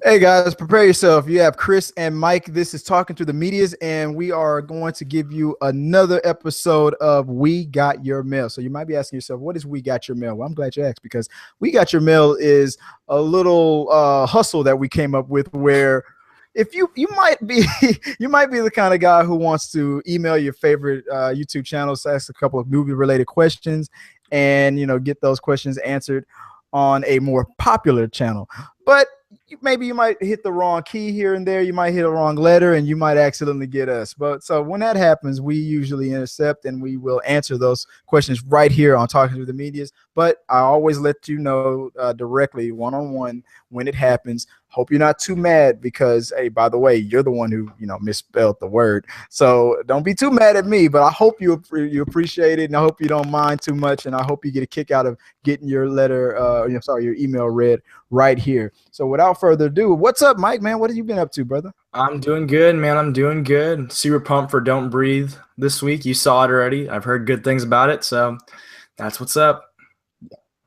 Hey guys, prepare yourself. You have Chris and Mike. This is Talking to the Medias, and we are going to give you another episode of We Got Your Mail. So you might be asking yourself, what is We Got Your Mail? Well, I'm glad you asked because We Got Your Mail is a little hustle that we came up with where if you might be you might be the kind of guy who wants to email your favorite YouTube channels, ask a couple of movie related questions, and get those questions answered on a more popular channel. But maybe you might hit the wrong key here and there. You might hit a wrong letter and you might accidentally get us. But so when that happens, we usually intercept and we will answer those questions right here on Talking to the Medias. But I always let you know directly, one-on-one, when it happens. Hope you're not too mad because, hey, by the way, you're the one who misspelled the word. So don't be too mad at me. But I hope you appreciate it, and I hope you don't mind too much, and I hope you get a kick out of getting your letter, your email read right here. So without further ado, what's up, Mike? Man, what have you been up to, brother? I'm doing good, man. I'm doing good. Super pumped for Don't Breathe this week. You saw it already. I've heard good things about it, so that's what's up.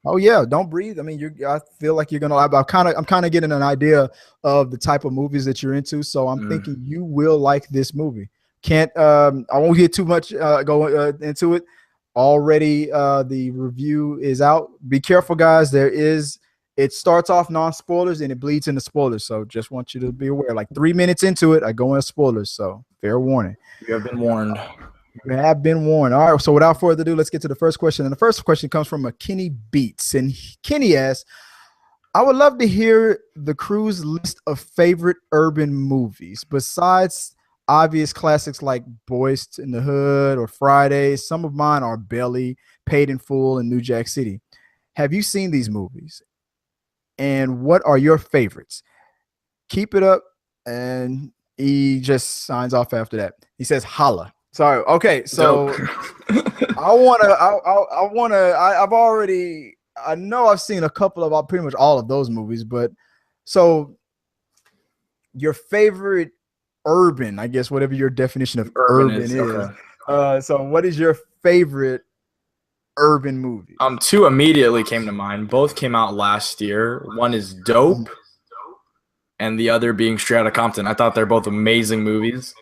Oh yeah, don't breathe. I mean, I feel like you're gonna. I'm kind of getting an idea of the type of movies that you're into. So I'm Mm. thinking you will like this movie. Can't. I won't get too much into it. Already, the review is out. Be careful, guys. It starts off non-spoilers and it bleeds into spoilers. So just want you to be aware. Like 3 minutes into it, I go into spoilers. So fair warning. You have been warned. You have been warned. All right. So without further ado, let's get to the first question. And the first question comes from a Kenny Beats. And Kenny asks, I would love to hear the crew's list of favorite urban movies. Besides obvious classics like Boys in the Hood or Fridays, some of mine are Belly, Paid in Full, and New Jack City. Have you seen these movies? And what are your favorites? Keep it up. And he just signs off after that. He says, holla. Sorry. Okay. Dope. So I've already, I know I've seen a couple of, pretty much all of those movies, but so your favorite urban, I guess, whatever your definition of Urban urban is is. okay. So what is your favorite urban movie? Two immediately came to mind. Both came out last year. One is Dope, and the other being Straight Outta Compton. I thought they're both amazing movies.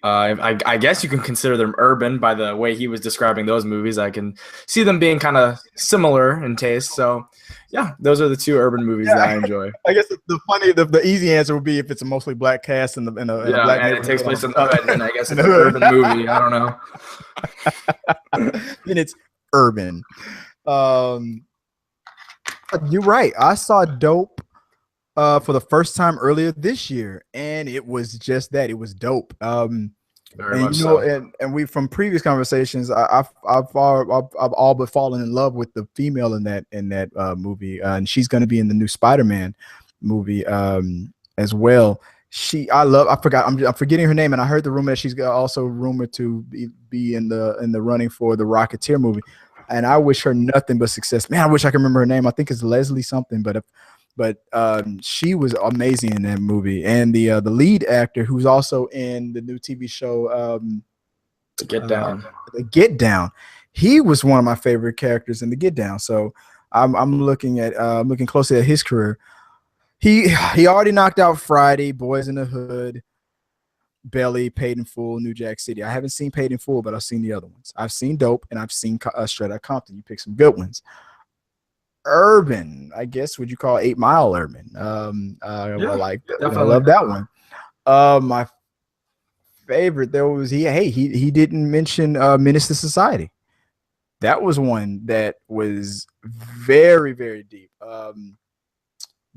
I guess you can consider them urban by the way he was describing those movies. I can see them being kind of similar in taste. So, yeah, those are the two urban movies that Yeah, I enjoy. I guess the easy answer would be if it's a mostly black cast in a Yeah, black and it takes neighborhood place in the hood, and I guess in it's the an hood. urban movie. I don't know. Then it's urban. Um, you're right. I saw Dope for the first time earlier this year, and it was just that. It was dope. Very And much so. and we from previous conversations, I've all but fallen in love with the female in that movie, and she's going to be in the new Spider-Man movie as well. I forgot, I'm forgetting her name, and I heard the rumor that she's also rumored to be in the running for the Rocketeer movie, and I wish her nothing but success. Man, I wish I could remember her name. I think it's Leslie something, but she was amazing in that movie. And the lead actor, who's also in the new TV show To get down. The Get Down, he was one of my favorite characters in the Get Down. So I'm looking closely at his career. He already knocked out Friday, Boys in the Hood, Belly, Paid in Full, New Jack City. I haven't seen Paid in Full, but I've seen the other ones. I've seen Dope, and I've seen Straight Outta Compton. You picked some good ones. Urban, I guess, would you call 8 Mile urban? Yeah, Like I definitely. love that one. My favorite, there was he didn't mention Menace to Society. That was one that was very, very deep.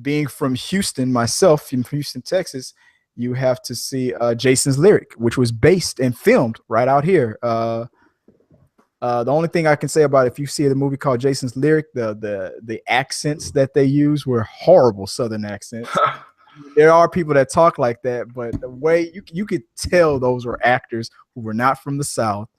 Being from Houston myself, from Houston, Texas, you have to see Jason's Lyric, which was based and filmed right out here. The only thing I can say about it, if you see the movie called Jason's Lyric, the accents that they use were horrible Southern accents. There are people that talk like that, but the way you could tell those were actors who were not from the South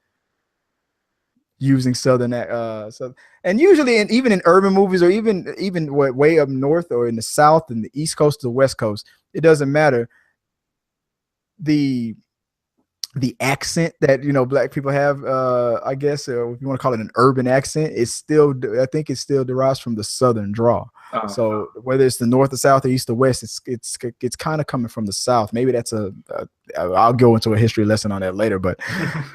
using Southern and usually even in urban movies or even way up north or in the South and the East Coast to the West Coast, it doesn't matter. The the accent that black people have, I guess, if you want to call it an urban accent, it's still, I think it still derives from the Southern draw. So whether it's the north or south or east or west, it's kind of coming from the south. Maybe that's I'll go into a history lesson on that later, but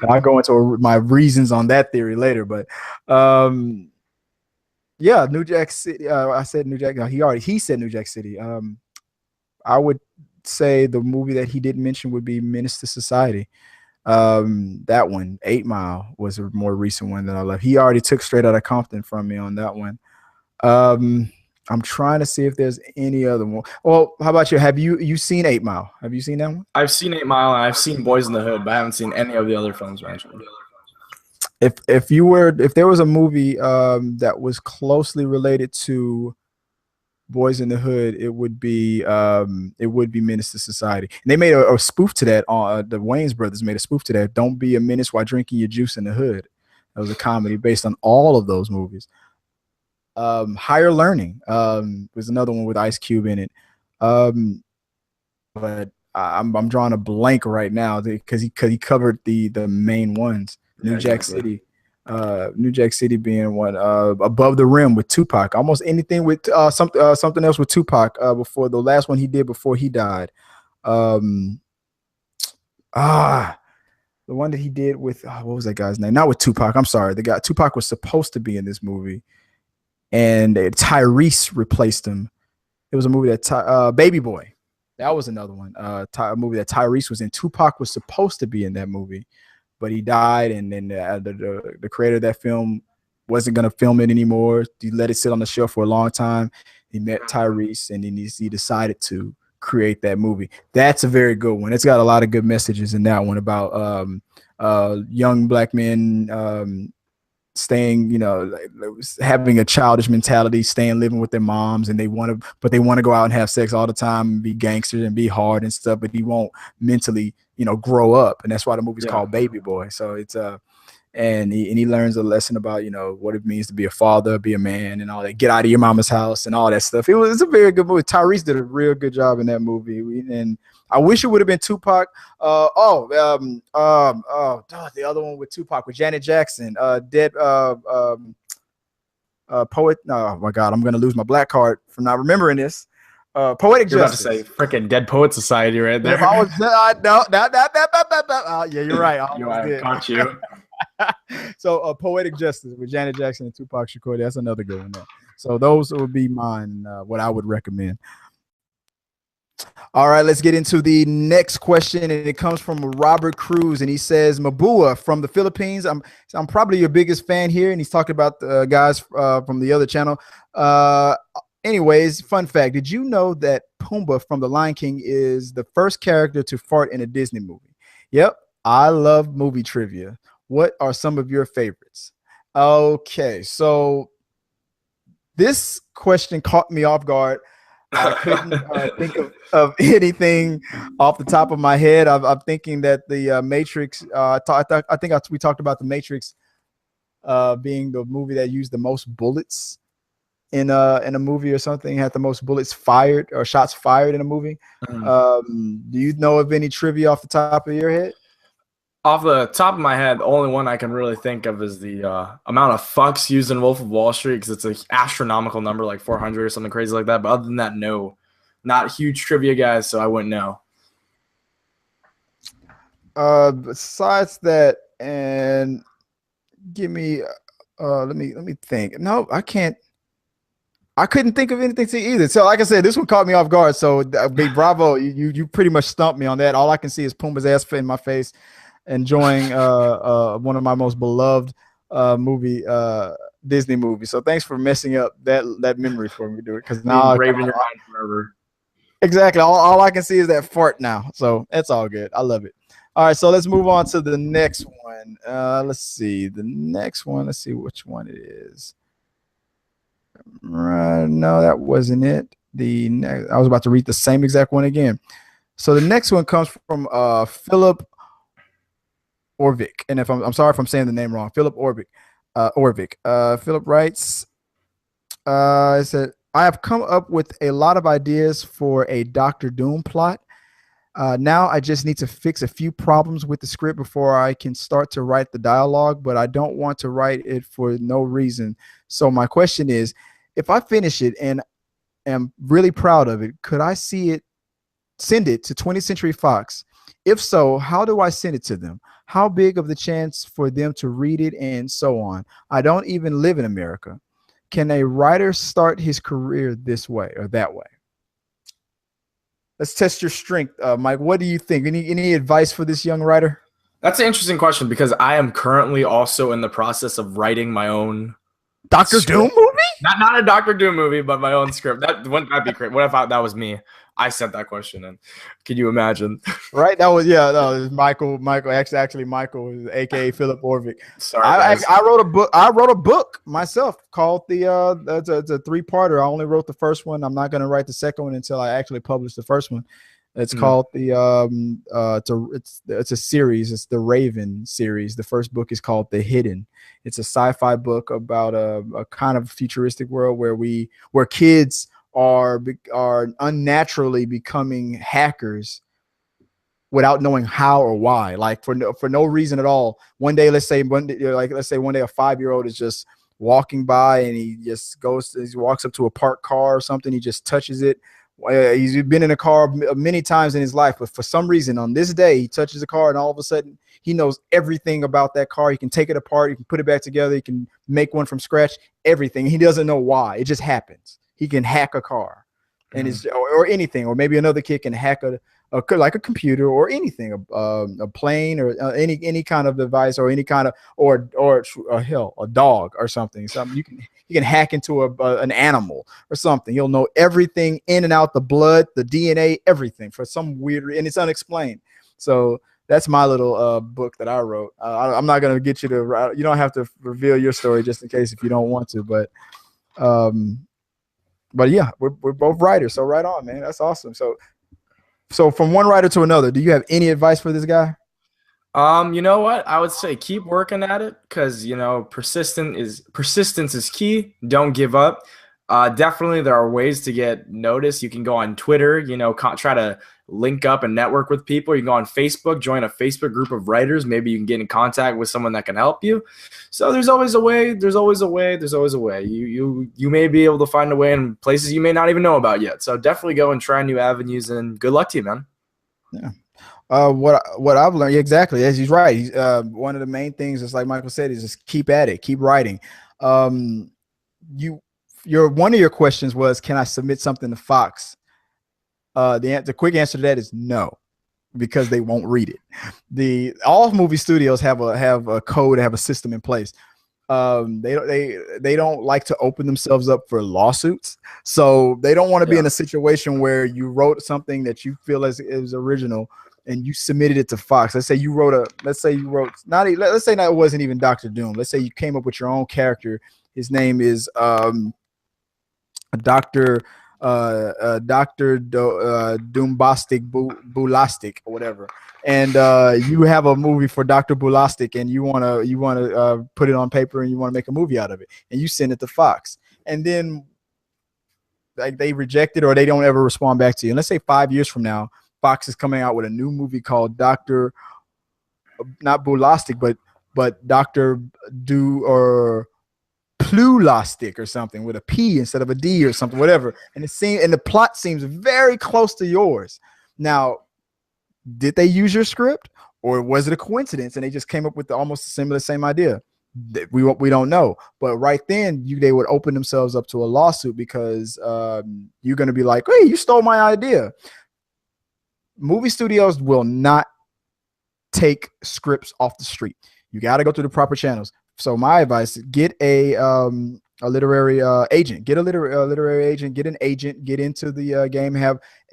I'll go into my reasons on that theory later. But yeah, New Jack City. I said New Jack. He said New Jack City. I would say the movie that he didn't mention would be Menace to Society. That one, 8 Mile, was a more recent one that I love. He already took Straight Outta Compton from me on that one. I'm trying to see if there's any other one. Well, how about you? Have you seen 8 Mile? Have you seen that one? I've seen 8 Mile and I've seen Boys in the Hood, but I haven't seen any of the other films mentioned. If there was a movie that was closely related to Boys in the Hood, it would be Menace to Society. And they made a spoof to that. The Wayans brothers made a spoof to that. Don't be a menace while drinking your juice in the hood. That was a comedy based on all of those movies. Higher Learning was another one with Ice Cube in it. But I'm drawing a blank right now because he covered the main ones. New Jack City. New Jack City being one. Above the Rim with Tupac. Almost anything with something else with Tupac before the last one he did before he died. The one that he did with what was that guy's name? Not with Tupac. I'm sorry. The guy Tupac was supposed to be in this movie, and Tyrese replaced him. It was a movie that Baby Boy. That was another one. A movie that Tyrese was in. Tupac was supposed to be in that movie, but he died, and then the creator of that film wasn't going to film it anymore. He let it sit on the shelf for a long time. He met Tyrese, and then he decided to create that movie. That's a very good one. It's got a lot of good messages in that one about young black men staying, having a childish mentality, living with their moms, and they want to go out and have sex all the time and be gangsters and be hard and stuff, but he won't mentally, grow up. And that's why the movie's called Baby Boy. So it's and he learns a lesson about, what it means to be a father, be a man, and all that. Get out of your mama's house and all that stuff. It's a very good movie. Tyrese did a real good job in that movie. And I wish it would have been Tupac. The other one with Tupac with Janet Jackson, dead poet. Oh my God, I'm gonna lose my black card from not remembering this. Poetic You're Justice. About to say freaking Dead Poet Society right there. Yeah, you're right. I caught you. So Poetic Justice with Janet Jackson and Tupac Shakur. That's another good one there. So those would be mine. What I would recommend. All right, let's get into the next question, and it comes from Robert Cruz, and he says, Mabua from the Philippines. I'm probably your biggest fan here, and he's talking about the guys from the other channel. Anyways, fun fact: did you know that Pumbaa from The Lion King is the first character to fart in a Disney movie? Yep, I love movie trivia. What are some of your favorites? Okay, so this question caught me off guard. I couldn't think of anything off the top of my head. I'm thinking that the Matrix. I think we talked about the Matrix being the movie that used the most bullets in a movie or something. Had the most bullets fired or shots fired in a movie. Do you know of any trivia off the top of your head? Off the top of my head, the only one I can really think of is the amount of fucks used in Wolf of Wall Street, because it's an astronomical number, like 400 or something crazy like that. But other than that, no. Not huge trivia guys, so I wouldn't know. Besides that, and give me let me think. No, I can't. I couldn't think of anything to either. So like I said, this one caught me off guard. So big bravo. You pretty much stumped me on that. All I can see is Pumbaa's ass in my face, enjoying one of my most beloved Disney movies. So thanks for messing up that memory for me, dude. Because now engraved in your mind forever. Exactly. All I can see is that fart now. So that's all good. I love it. All right, so let's move on to the next one. Let's see. The next one. Let's see which one it is. No, that wasn't it. The next, I was about to read the same exact one again. So the next one comes from Philip Orvik, and if I'm sorry if I'm saying the name wrong, Philip Orvik. Philip writes, I said, I have come up with a lot of ideas for a Doctor Doom plot. Now I just need to fix a few problems with the script before I can start to write the dialogue, but I don't want to write it for no reason. So my question is, if I finish it and am really proud of it. Could I send it to 20th Century Fox? If so, how do I send it to them? How big of the chance for them to read it, and so on? I don't even live in America. Can a writer start his career this way or that way? Let's test your strength, Mike. What do you think? Any advice for this young writer? That's an interesting question because I am currently also in the process of writing my own Doctor Doom script. movie? Not a Doctor Doom movie, but my own script. Wouldn't that be great? What if that was me? I sent that question in. Can you imagine? Right? That was no, it was Michael. Actually, Michael, aka Philip Orvik. Sorry, guys. I wrote a book. I wrote a book myself called it's a 3-parter. I only wrote the first one. I'm not going to write the second one until I actually publish the first one. It's called it's a series. It's the Raven series. The first book is called The Hidden. It's a sci-fi book about a kind of futuristic world where kids are unnaturally becoming hackers without knowing how or why, like for no reason at all. One day let's say one day a 5-year-old is just walking by and he walks up to a parked car or something. He just touches it. He's been in a car many times in his life, but for some reason on this day he touches a car and all of a sudden he knows everything about that car. He can take it apart, he can put it back together, he can make one from scratch, everything. He doesn't know why. It just happens. He can hack a car, and or anything, or maybe another kid can hack like a computer or anything, a plane or any kind of device or any kind of or hell, a dog or something. You can hack into an animal or something. He'll know everything in and out, the blood, the DNA, everything for some weird, and it's unexplained. So that's my little book that I wrote. I'm not gonna get you to. You don't have to reveal your story just in case if you don't want to, but. But yeah, we're both writers, so right on, man. That's awesome. So from one writer to another, do you have any advice for this guy? You know what? I would say keep working at it because persistence is key. Don't give up. Definitely there are ways to get noticed. You can go on Twitter, try to link up and network with people. You can go on Facebook, join a Facebook group of writers. Maybe you can get in contact with someone that can help you. So there's always a way. There's always a way. There's always a way. You may be able to find a way in places you may not even know about yet. So definitely go and try new avenues, and good luck to you, man. Yeah. What I've learned, exactly, as he's right. He's one of the main things, just like Michael said, is just keep at it, keep writing. One of your questions was, can I submit something to Fox? The quick answer to that is no, because they won't read it. All movie studios have a code, have a system in place. They don't like to open themselves up for lawsuits, so they don't want to be in a situation where you wrote something that you feel is original and you submitted it to Fox. Let's say it wasn't even Dr. Doom. Let's say you came up with your own character. His name is Dr. Doombastic Bulastic or whatever, and you have a movie for Dr. Bulastic, and you want to put it on paper and you want to make a movie out of it, and you send it to Fox, and then like they reject it or they don't ever respond back to you. And let's say 5 years from now, Fox is coming out with a new movie called Dr. not Bulastic, but Dr. Plulastic or something with a P instead of a D or something, whatever. And the plot seems very close to yours. Now, did they use your script or was it a coincidence and they just came up with almost the same idea? We don't know. But right then they would open themselves up to a lawsuit because you're going to be like, hey, you stole my idea. Movie studios will not take scripts off the street. You got to go through the proper channels. So my advice: get a literary agent. Get a literary agent. Get an agent. Get into the game.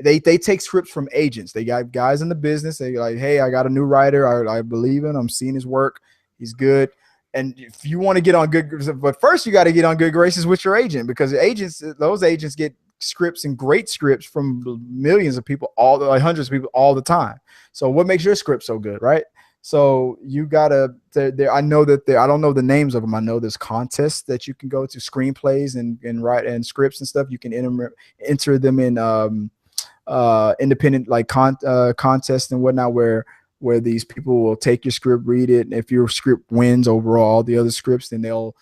They take scripts from agents. They got guys in the business. They like, hey, I got a new writer. I believe in. I'm seeing his work. He's good. And if you want to get on good, but first you got to get on good graces with your agent, because those agents get scripts and great scripts from millions of people, hundreds of people all the time. So what makes your script so good, right? So you gotta. I know that I don't know the names of them. I know there's contests that you can go to, screenplays and write and scripts and stuff. You can enter them in independent contests and whatnot, where these people will take your script, read it, and if your script wins over all the other scripts, then they'll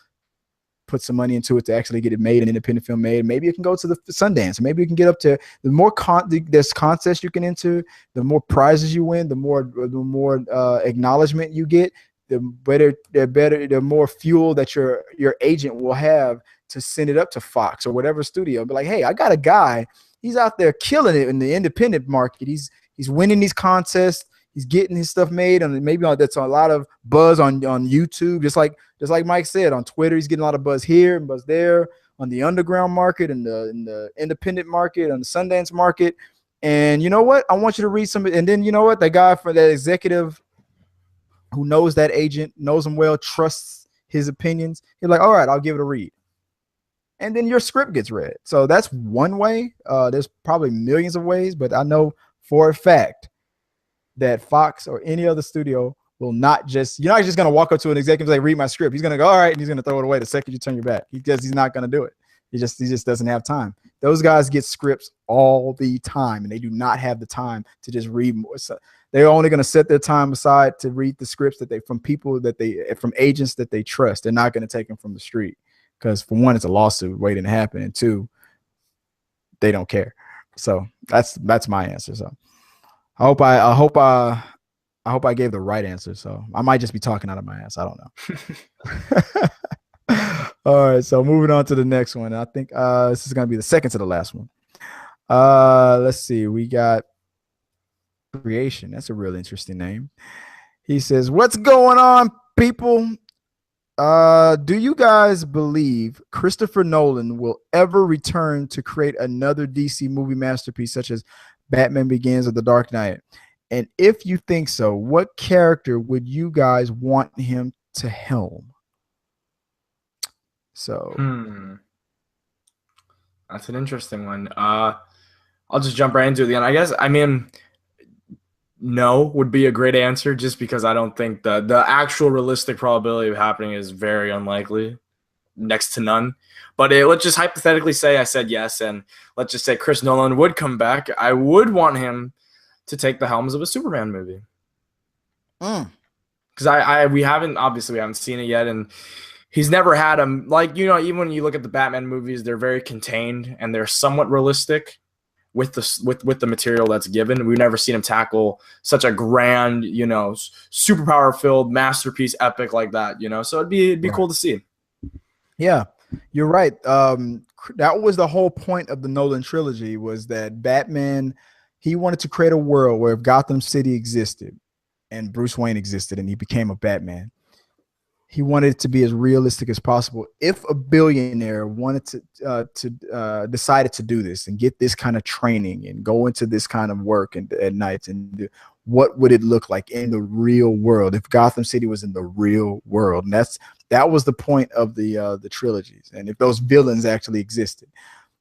put some money into it to actually get it made, an independent film made. Maybe it can go to the Sundance. Maybe you can get up to the more there's contests you can enter, the more prizes you win, the more acknowledgement you get, the more fuel that your agent will have to send it up to Fox or whatever studio. Be like, hey, I got a guy. He's out there killing it in the independent market. He's winning these contests. He's getting his stuff made, and maybe that's a lot of buzz on YouTube. Just like Mike said, on Twitter, he's getting a lot of buzz here and buzz there on the underground market and the independent market, on the Sundance market. And you know what? I want you to read some. And then you know what? The guy for that executive who knows that agent, knows him well, trusts his opinions. He's like, all right, I'll give it a read. And then your script gets read. So that's one way. There's probably millions of ways, but I know for a fact that Fox or any other studio will not just, you're not just going to walk up to an executive and say, read my script. He's going to go, all right, and he's going to throw it away the second you turn your back. He's not going to do it. He just doesn't have time. Those guys get scripts all the time, and they do not have the time to just read more. So they're only going to set their time aside to read the scripts from agents that they trust. They're not going to take them from the street because, for one, it's a lawsuit waiting to happen, and two, they don't care. So that's my answer. So I hope I gave the right answer. So I might just be talking out of my ass. I don't know. All right. So moving on to the next one. I think this is going to be the second to the last one. Let's see. We got Creation. That's a real interesting name. He says, what's going on, people? Do you guys believe Christopher Nolan will ever return to create another DC movie masterpiece such as Batman Begins or The Dark Knight? And if you think so, what character would you guys want him to helm? So that's an interesting one. I'll just jump right into it again. I guess, I mean, no would be a great answer just because I don't think the actual realistic probability of happening is very unlikely, next to none. But let's just hypothetically say I said yes, and let's just say Chris Nolan would come back. I would want him to take the helms of a Superman movie. Because we haven't seen it yet, and he's never had him, like, you know, even when you look at the Batman movies, they're very contained and they're somewhat realistic with the material that's given. We've never seen him tackle such a grand, you know, superpower filled masterpiece epic like that, you know. So it'd be cool to see. Yeah, you're right. That was the whole point of the Nolan trilogy, was that Batman, he wanted to create a world where if Gotham City existed and Bruce Wayne existed and he became a Batman, he wanted it to be as realistic as possible. If a billionaire wanted to decided to do this and get this kind of training and go into this kind of work at nights, and what would it look like in the real world if Gotham City was in the real world? And that was the point of the trilogies, and if those villains actually existed.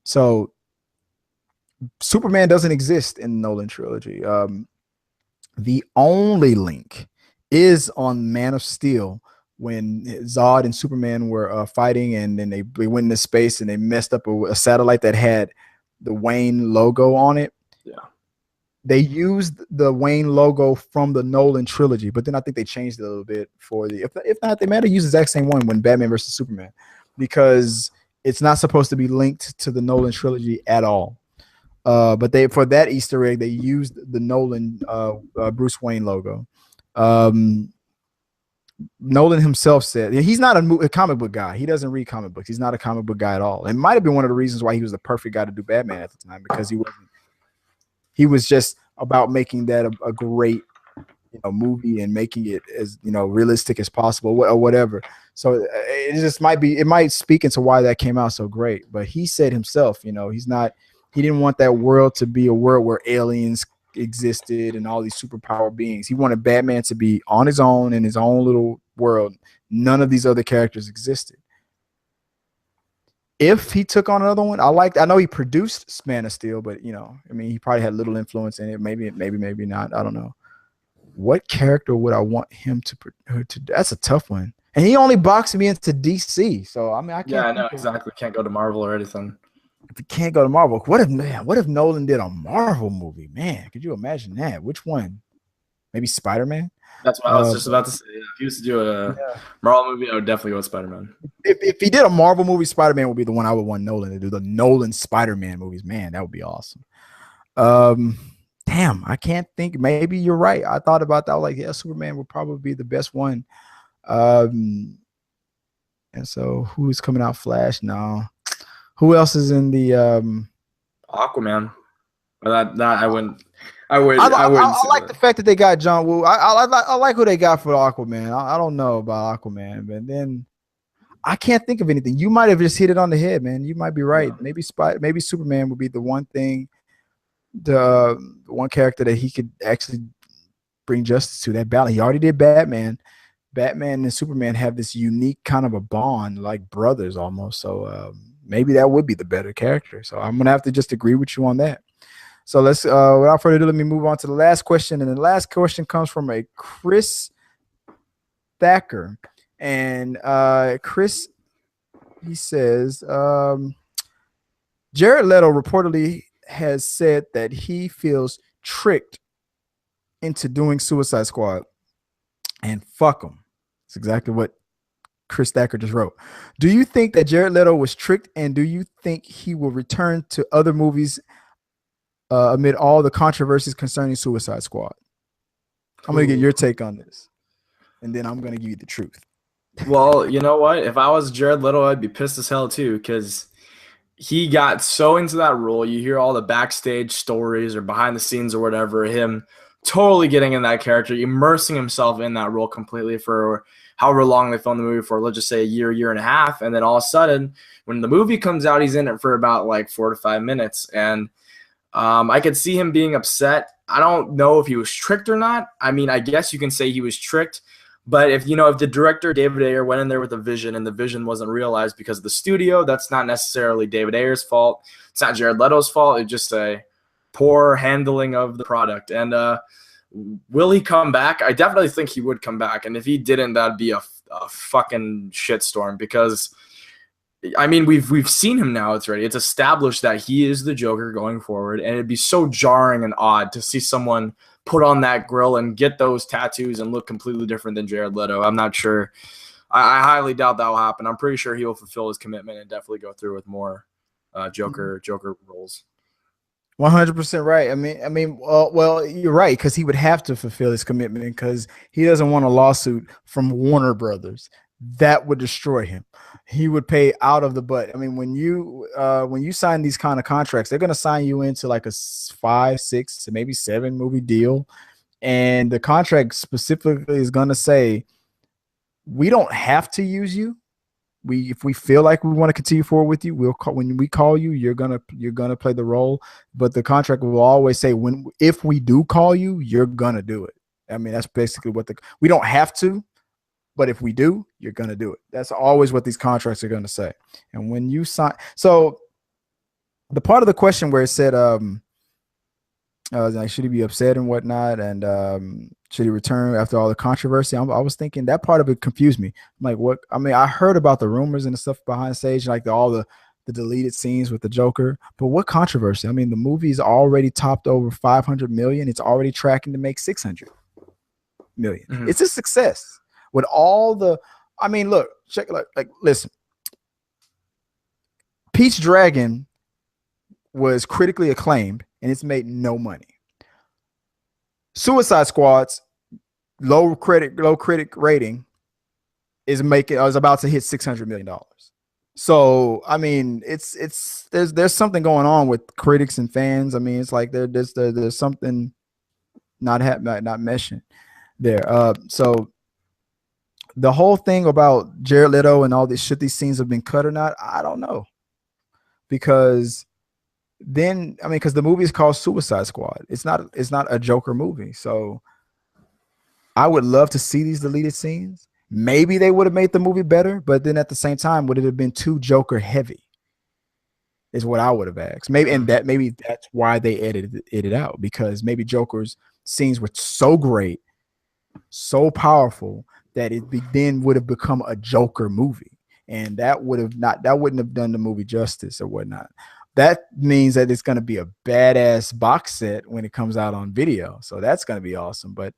So Superman doesn't exist in the Nolan trilogy. The only link is on Man of Steel, when Zod and Superman were fighting, and then they went into space and they messed up a satellite that had the Wayne logo on it. Yeah. They used the Wayne logo from the Nolan trilogy, but then I think they changed it a little bit for if not, they might have used the exact same one when Batman versus Superman, because it's not supposed to be linked to the Nolan trilogy at all. But for that Easter egg, they used the Nolan Bruce Wayne logo. Nolan himself said he's not a comic book guy. He doesn't read comic books. He's not a comic book guy at all. It might have been one of the reasons why he was the perfect guy to do Batman at the time, because he was just about making that a great, you know, movie and making it as, you know, realistic as possible or whatever. So it might speak into why that came out so great. But he said himself, you know, he didn't want that world to be a world where aliens existed and all these superpower beings. He wanted Batman to be on his own in his own little world. None of these other characters existed. If he took on another one, I know he produced Man of Steel, but, you know, I mean, he probably had little influence in it. Maybe not. I don't know. What character would I want him to? That's a tough one. And he only boxed me into DC, so I mean, I can't. Yeah, I know exactly. Can't go to Marvel or anything. If it can't go to Marvel, what if Nolan did a Marvel movie? Man, could you imagine that? Which one? maybe Spider-Man. That's what I was just about to say. Yeah, if he was to do a Marvel movie, I would definitely go with Spider-Man. If he did a Marvel movie, Spider-Man would be the one I would want Nolan to do. The Nolan Spider-Man movies, man, that would be awesome. Damn, I can't think. Maybe you're right. I thought about that. I was like, yeah, Superman would probably be the best one. And so who's coming out? Flash? No. Who else is in the Aquaman? That I wouldn't. I like the fact that they got John Woo. I like who they got for Aquaman. I don't know about Aquaman, but then I can't think of anything. You might have just hit it on the head, man. You might be right. Yeah. Maybe Superman would be the one thing, the one character that he could actually bring justice to. That balance. He already did Batman. Batman and Superman have this unique kind of a bond, like brothers almost. So maybe that would be the better character. So I'm gonna have to just agree with you on that. So let's, without further ado, let me move on to the last question. And the last question comes from a Chris Thacker. And Chris, he says, Jared Leto reportedly has said that he feels tricked into doing Suicide Squad. And fuck him. That's exactly what Chris Thacker just wrote. Do you think that Jared Leto was tricked? And do you think he will return to other movies amid all the controversies concerning Suicide Squad? I'm going to get your take on this, and then I'm going to give you the truth. Well, you know what? If I was Jared Leto, I'd be pissed as hell too, because he got so into that role. You hear all the backstage stories or behind the scenes or whatever, him totally getting in that character, immersing himself in that role completely for however long they filmed the movie for, let's just say a year and a half. And then all of a sudden, when the movie comes out, he's in it for about like 4 to 5 minutes. And I could see him being upset. I don't know if he was tricked or not. I mean, I guess you can say he was tricked. But if the director, David Ayer, went in there with a vision and the vision wasn't realized because of the studio, that's not necessarily David Ayer's fault. It's not Jared Leto's fault. It's just a poor handling of the product. And will he come back? I definitely think he would come back. And if he didn't, that'd be a fucking shitstorm, because I mean, we've seen him now. It's established that he is the Joker going forward, and it'd be so jarring and odd to see someone put on that grill and get those tattoos and look completely different than Jared Leto. I'm not sure. I highly doubt that will happen. I'm pretty sure he will fulfill his commitment and definitely go through with more Joker roles. 100% right. I mean, well, you're right, because he would have to fulfill his commitment, because he doesn't want a lawsuit from Warner Brothers. That would destroy him. He would pay out of the butt. I mean, when you sign these kind of contracts, they're going to sign you into like a 5, 6, maybe 7 movie deal. And the contract specifically is going to say, we don't have to use you. If we feel like we want to continue forward with you, we'll call, when we call you, you're gonna play the role. But the contract will always say, if we do call you, you're gonna do it. I mean, that's basically we don't have to, but if we do, you're gonna do it. That's always what these contracts are gonna say. And when you sign, so the part of the question where it said, like, should he be upset and whatnot, and should he return after all the controversy? I was thinking that part of it confused me. I'm like, what? I mean, I heard about the rumors and the stuff behind stage, like all the deleted scenes with the Joker, but what controversy? I mean, the movie's already topped over 500 million. It's already tracking to make 600 million. Mm-hmm. It's a success with all the. I mean, look, check it out. Like, listen, Pete's Dragon was critically acclaimed, and it's made no money. Suicide Squad's low critic rating is about to hit $600 million. So I mean, there's something going on with critics and fans. I mean, it's like there's something not meshing there. So the whole thing about Jared Leto and all this, should these scenes have been cut or not, I don't know, because then, I mean, because the movie is called Suicide Squad. It's not a Joker movie. So I would love to see these deleted scenes. Maybe they would have made the movie better, but then at the same time, would it have been too Joker heavy? Is what I would have asked. Maybe that's why they edited it out, because maybe Joker's scenes were so great, so powerful, that then would have become a Joker movie, and that wouldn't have done the movie justice or whatnot. That means that it's going to be a badass box set when it comes out on video. So that's going to be awesome. But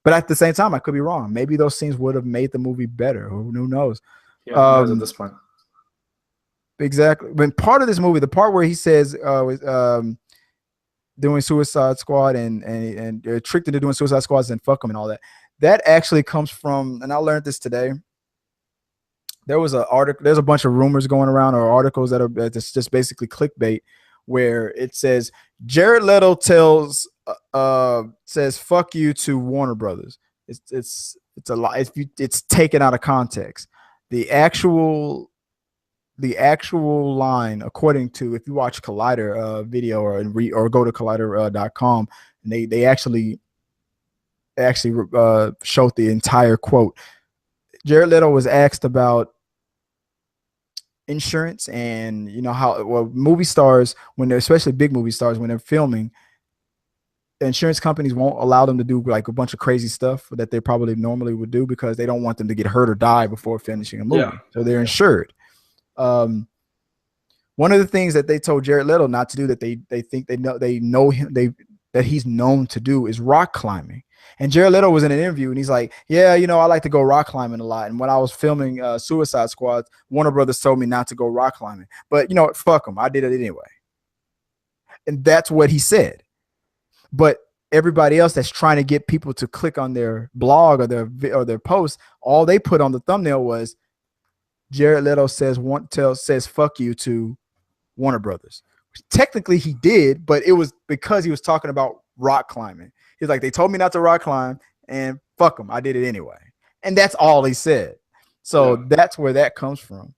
But at the same time, I could be wrong. Maybe those scenes would have made the movie better. Who knows? Yeah, who knows at this point? Exactly. When part of this movie, the part where he says, doing Suicide Squad and tricked into doing Suicide Squads and fuck them and all that. That actually comes from, and I learned this today. There's a bunch of rumors going around or articles that are that's just basically clickbait, where it says Jared Leto says fuck you to Warner Brothers. It's a lie. It's taken out of context. The actual line, according to, if you watch Collider video or go to collider.com, and they actually showed the entire quote. Jared Leto was asked about insurance and how movie stars, when they're, especially big movie stars, when they're filming, insurance companies won't allow them to do like a bunch of crazy stuff that they probably normally would do because they don't want them to get hurt or die before finishing a movie. Yeah. So they're insured. One of the things that they told Jared Leto not to do, that they think they know him, that he's known to do, is rock climbing. And Jared Leto was in an interview and he's like, yeah, I like to go rock climbing a lot. And when I was filming Suicide Squad, Warner Brothers told me not to go rock climbing. But fuck them, I did it anyway. And that's what he said. But everybody else that's trying to get people to click on their blog or their post, all they put on the thumbnail was Jared Leto says fuck you to Warner Brothers. Technically he did, but it was because he was talking about rock climbing. He's like, they told me not to rock climb and fuck them, I did it anyway. And that's all he said. So that's where that comes from.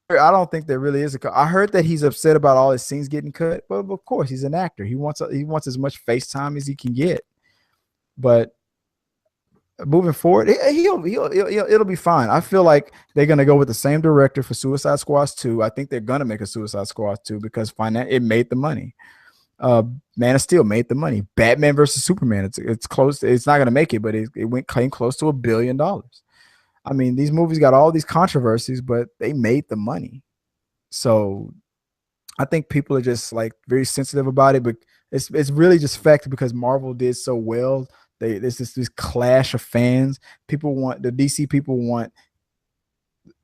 I don't think there really is a cut. I heard that he's upset about all his scenes getting cut, but of course he's an actor. He wants as much face time as he can get. But moving forward, it'll be fine. I feel like they're gonna go with the same director for Suicide Squad 2. I think they're gonna make a Suicide Squad 2 because it made the money. Man of Steel made the money. Batman versus Superman, it's close. It's not gonna make it, but it came close to $1 billion. I mean, these movies got all these controversies, but they made the money. So I think people are just like very sensitive about it, but it's really just fact because Marvel did so well. There's this clash of fans. The DC people want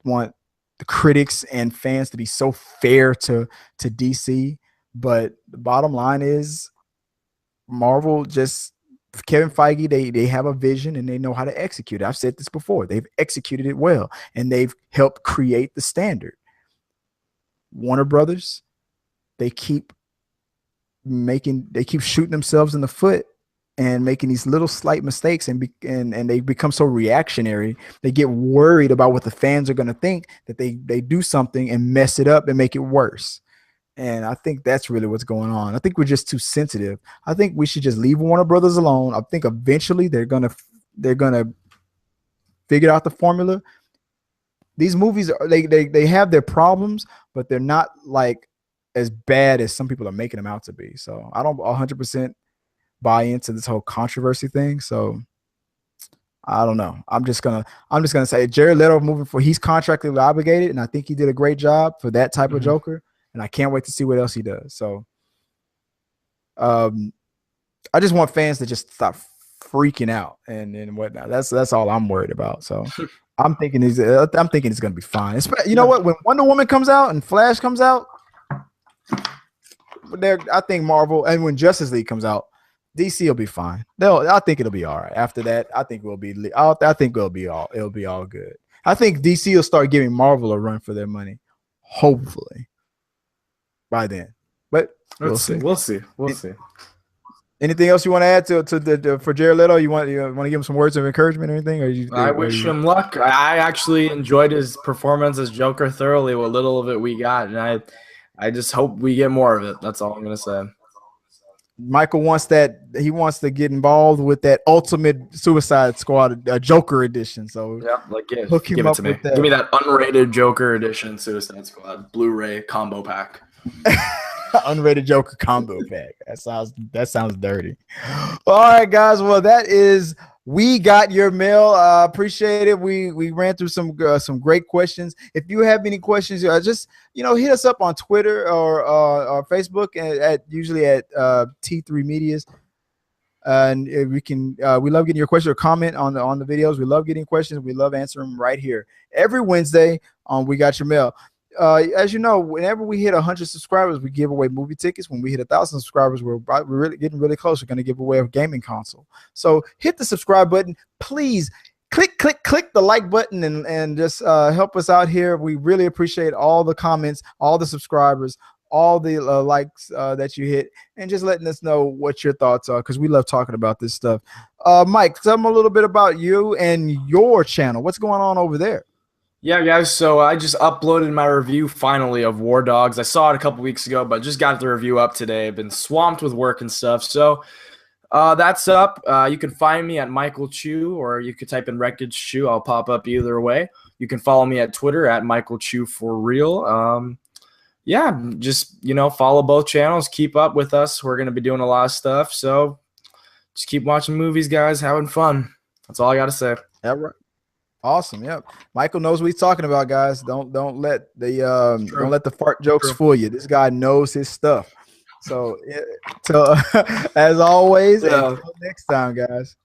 the critics and fans to be so fair to DC, but the bottom line is Marvel just, Kevin Feige, they have a vision and they know how to execute it. I've said this before. They've executed it well and they've helped create the standard. Warner Brothers, they keep shooting themselves in the foot and making these little slight mistakes and they become so reactionary. They get worried about what the fans are going to think, that they do something and mess it up and make it worse. And I think that's really what's going on. I think we're just too sensitive. I think we should just leave Warner Brothers alone. I think eventually they're gonna figure out the formula. These movies they have their problems, but they're not like as bad as some people are making them out to be. So I don't 100% buy into this whole controversy thing. So I don't know. I'm just gonna say Jared Leto he's contractually obligated, and I think he did a great job for that type of Joker. And I can't wait to see what else he does. So I just want fans to just stop freaking out and whatnot. That's all I'm worried about. So I'm thinking it's gonna be fine. You know what? When Wonder Woman comes out and Flash comes out, I think Marvel, and when Justice League comes out, DC will be fine. I think it'll be all right. After that, I think it'll be all good. I think DC will start giving Marvel a run for their money. Hopefully. By then, but we'll see. Anything else you want to add to for Jared Leto? You want to give him some words of encouragement or anything? I wish him luck. I actually enjoyed his performance as Joker thoroughly. What little of it we got, and I just hope we get more of it. That's all I'm gonna say. Michael wants that. He wants to get involved with that Ultimate Suicide Squad Joker edition. So yeah, give it to me. Give me that unrated Joker edition Suicide Squad Blu-ray combo pack. Unrated Joker combo pack. That sounds dirty. All right, guys. Well, that is We Got Your Mail. Appreciate it. We ran through some great questions. If you have any questions, just hit us up on Twitter or Facebook usually at T3 Medias. And if we can, we love getting your question or comment on the videos. We love getting questions. We love answering them right here every Wednesday on We Got Your Mail. As you know, whenever we hit 100 subscribers, we give away movie tickets. When we hit 1,000 subscribers, we're really getting really close. We're going to give away a gaming console. So hit the subscribe button, please. Click the like button and just help us out here. We really appreciate all the comments, all the subscribers, all the likes that you hit, and just letting us know what your thoughts are, because we love talking about this stuff. Mike, tell them a little bit about you and your channel. What's going on over there? Yeah, guys, so I just uploaded my review finally of War Dogs. I saw it a couple weeks ago, but just got the review up today. I've been swamped with work and stuff, so that's up. You can find me at Michael Chu, or you could type in Wreckage Chu. I'll pop up either way. You can follow me at Twitter at Michael Chu for real. Yeah, just, follow both channels. Keep up with us. We're going to be doing a lot of stuff, so just keep watching movies, guys, having fun. That's all I got to say. Yeah, right. Awesome. Yep. Michael knows what he's talking about, guys. Don't let the fart jokes fool you. This guy knows his stuff. So as always, until next time, guys.